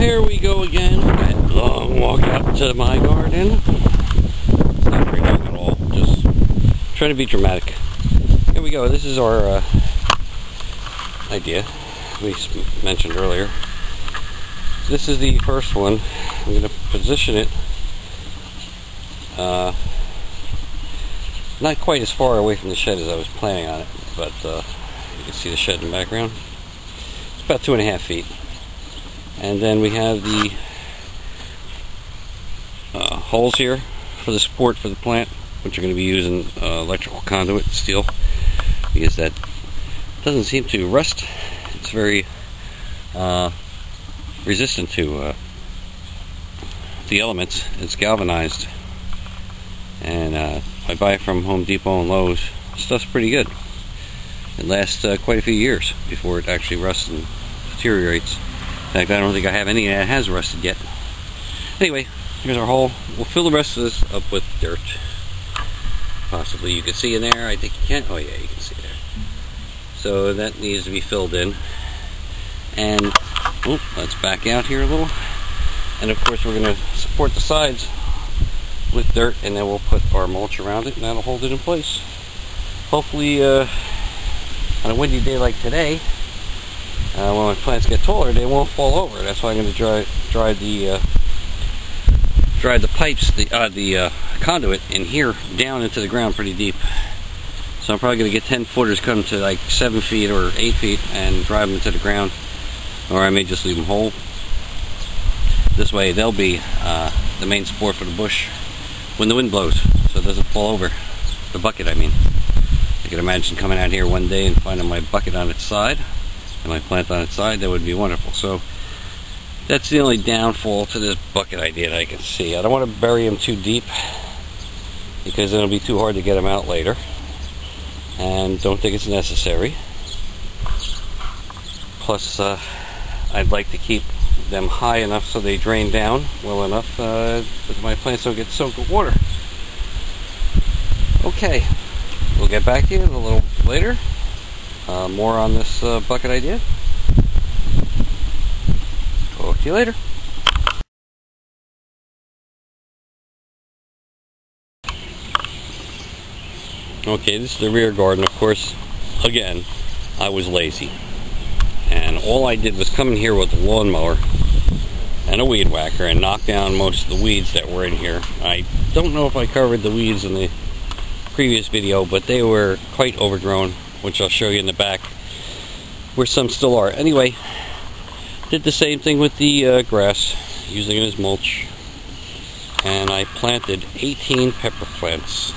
Here we go again. That long walk out to my garden. It's not very long at all. Just trying to be dramatic. Here we go. This is our idea we mentioned earlier. This is the first one. I'm going to position it not quite as far away from the shed as I was planning on it, but you can see the shed in the background. It's about 2.5 feet. And then we have the holes here for the support for the plant, which are going to be using electrical conduit steel, because that doesn't seem to rust. It's very resistant to the elements. It's galvanized, and I buy it from Home Depot and Lowe's. Stuff's pretty good. It lasts quite a few years before it actually rusts and deteriorates. In fact, I don't think I have any that has rusted yet. Anyway, here's our hole. We'll fill the rest of this up with dirt. Possibly you can see in there. I think you can. Oh yeah, you can see there. So that needs to be filled in. And let's back out here a little. And of course we're going to support the sides with dirt, and then we'll put our mulch around it, and that'll hold it in place. Hopefully on a windy day like today, when my plants get taller, they won't fall over. That's why I'm going to drive the pipes, the conduit in here down into the ground pretty deep. So I'm probably going to get 10 footers come to like 7 feet or 8 feet and drive them into the ground, or I may just leave them whole. This way they'll be the main support for the bush when the wind blows, so it doesn't fall over. The bucket, I mean. I can imagine coming out here one day and finding my bucket on its side and my plant on its side. That would be wonderful. So that's the only downfall to this bucket idea that I can see. I don't want to bury them too deep, because it'll be too hard to get them out later, and don't think it's necessary. Plus I'd like to keep them high enough so they drain down well enough that my plants don't get soaked with water. Okay, we'll get back to you a little later. More on this bucket idea. Talk to you later. Okay, this is the rear garden. Of course, again, I was lazy, and all I did was come in here with a lawnmower and a weed whacker and knock down most of the weeds that were in here. I don't know if I covered the weeds in the previous video, but they were quite overgrown, which I'll show you in the back, where some still are. Anyway, did the same thing with the grass, using it as mulch, and I planted 18 pepper plants.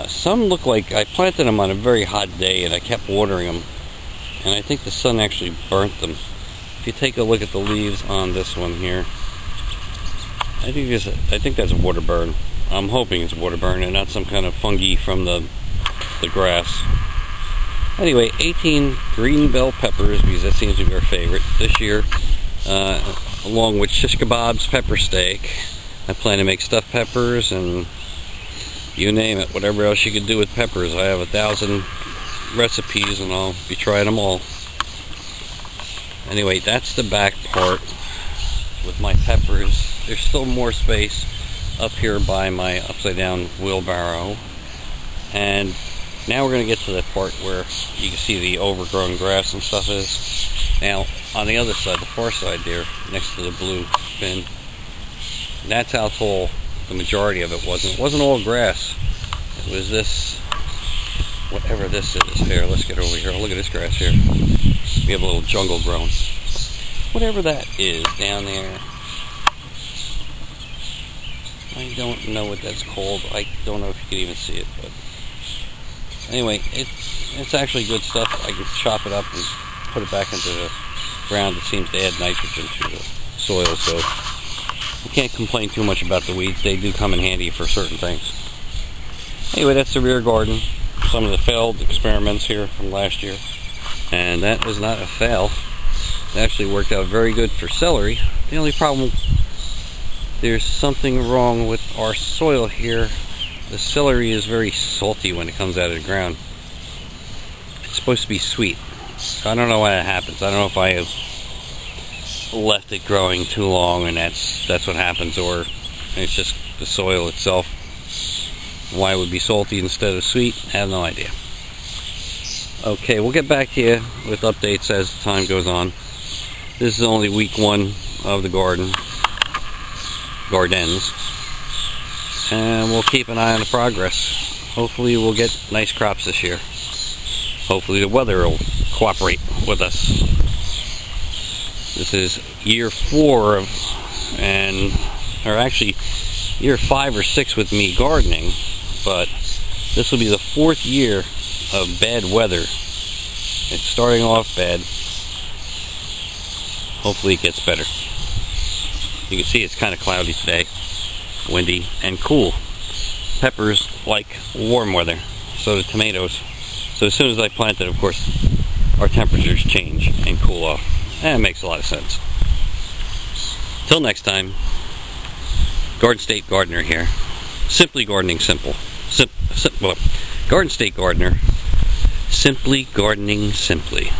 Some look like I planted them on a very hot day, and I kept watering them, and I think the sun actually burnt them. If you take a look at the leaves on this one here, I think that's a water burn. I'm hoping it's water burn and not some kind of fungi from the grass. Anyway, 18 green bell peppers, because that seems to be our favorite this year, along with shish kebabs, pepper steak. I plan to make stuffed peppers and you name it, whatever else you can do with peppers. I have 1,000 recipes and I'll be trying them all. Anyway, that's the back part with my peppers. There's still more space up here by my upside down wheelbarrow, and now we're going to get to the part where you can see the overgrown grass and stuff is. Now on the other side, the far side there, next to the blue bin, that's how tall the majority of it wasn't. It wasn't all grass. It was this, whatever this is. Here, let's get over here. Look at this grass here. We have a little jungle grown. Whatever that is down there, I don't know what that's called. I don't know if you can even see it, but anyway, it's actually good stuff. I can chop it up and put it back into the ground. It seems to add nitrogen to the soil, so you can't complain too much about the weeds. They do come in handy for certain things. Anyway, that's the rear garden. Some of the failed experiments here from last year, and that was not a fail. It actually worked out very good for celery. The only problem, there's something wrong with our soil here. The celery is very salty when it comes out of the ground. It's supposed to be sweet. I don't know why that happens. I don't know if I have left it growing too long and that's what happens, or it's just the soil itself. Why it would be salty instead of sweet, I have no idea. Okay, we'll get back to you with updates as time goes on. This is only week 1 of the gardens, and we'll keep an eye on the progress. Hopefully we'll get nice crops this year. Hopefully the weather will cooperate with us. This is year 4 of, or actually year 5 or 6 with me gardening, but this will be the 4th year of bad weather. It's starting off bad. Hopefully it gets better. You can see it's kind of cloudy today, windy and cool. Peppers like warm weather, so do tomatoes. So as soon as I plant it, of course, our temperatures change and cool off. And it makes a lot of sense. Till next time, Garden State Gardener here. Simply gardening simple. Garden State Gardener. Simply gardening simply.